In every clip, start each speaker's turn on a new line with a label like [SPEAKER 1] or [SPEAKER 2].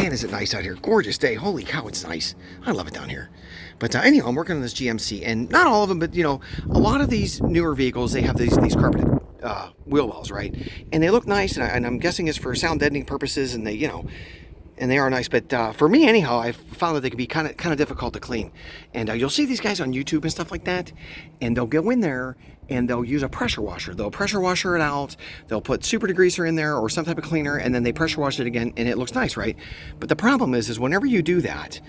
[SPEAKER 1] man, is it nice out here. Gorgeous day. Holy cow, it's nice. I love it down here. But anyhow, I'm working on this GMC, and not all of them, but you know, a lot of these newer vehicles, they have these carpeted wheel wells, right? And they look nice, and I'm guessing it's for sound deadening purposes, and they, you know, and they are nice. But for me, anyhow, I've found that they can be kind of difficult to clean. And you'll see these guys on YouTube and stuff like that, and they'll go in there and they'll use a pressure washer. They'll pressure washer it out. They'll put super degreaser in there or some type of cleaner, and then they pressure wash it again, and it looks nice, right? But the problem is whenever you do that,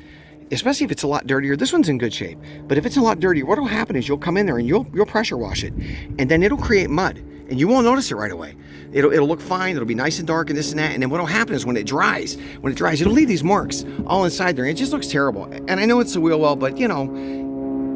[SPEAKER 1] especially if it's a lot dirtier, this one's in good shape, but if it's a lot dirtier, what will happen is you'll come in there and you'll pressure wash it, and then it'll create mud, and you won't notice it right away. It'll look fine, it'll be nice and dark and this and that, and then what'll happen is when it dries, it'll leave these marks all inside there, and it just looks terrible. And I know it's a wheel well, but you know,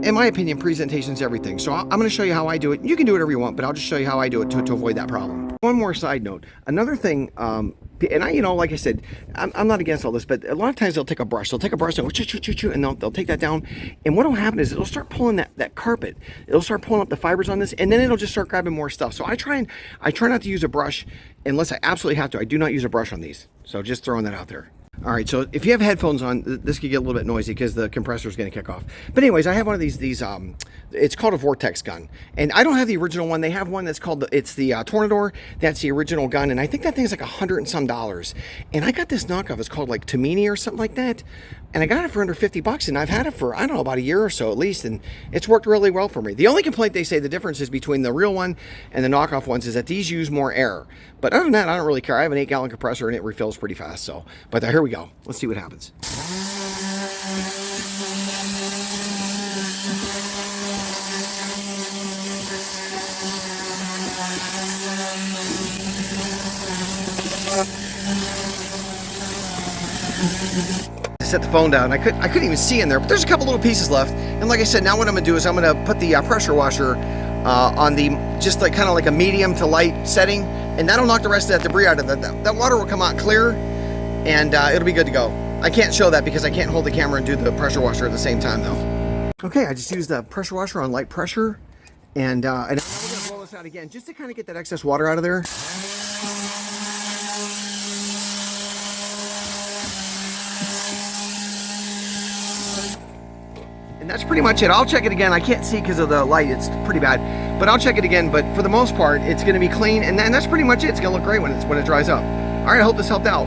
[SPEAKER 1] in my opinion, presentation's everything. So I'm going to show you how I do it. You can do whatever you want, but I'll just show you how I do it to avoid that problem. One more side note. Another thing, and I, you know, like I said, I'm not against all this, but a lot of times they'll take a brush. They'll take a brush and they'll take that down. And what will happen is it'll start pulling that carpet. It'll start pulling up the fibers on this, and then it'll just start grabbing more stuff. So I try not to use a brush unless I absolutely have to. I do not use a brush on these. So just throwing that out there. All right, so if you have headphones on, this could get a little bit noisy because the compressor is going to kick off. But anyways, I have one of these it's called a Vortex gun. And I don't have the original one. They have one that's called, it's the Tornador. That's the original gun. And I think that thing's like $100 and some. And I got this knockoff. It's called like Tomini or something like that. And I got it for under $50, and I've had it for, I don't know, about a year or so at least, and it's worked really well for me. The only complaint they say the difference is between the real one and the knockoff ones is that these use more air. But other than that, I don't really care. I have an 8-gallon compressor, and it refills pretty fast. So, but here we go. Let's see what happens. Set the phone down. I couldn't even see in there, but there's a couple little pieces left. And like I said, now what I'm gonna do is I'm gonna put the pressure washer on the just like kind of like a medium to light setting, and that'll knock the rest of that debris out of it. That water will come out clear, and it'll be good to go. I can't show that because I can't hold the camera and do the pressure washer at the same time though. Okay, I just used the pressure washer on light pressure, and now we're gonna blow this out again just to kind of get that excess water out of there. And that's pretty much it. I'll check it again. I can't see because of the light. It's pretty bad. But I'll check it again. But for the most part, it's going to be clean. And that's pretty much it. It's going to look great when it dries up. All right, I hope this helped out.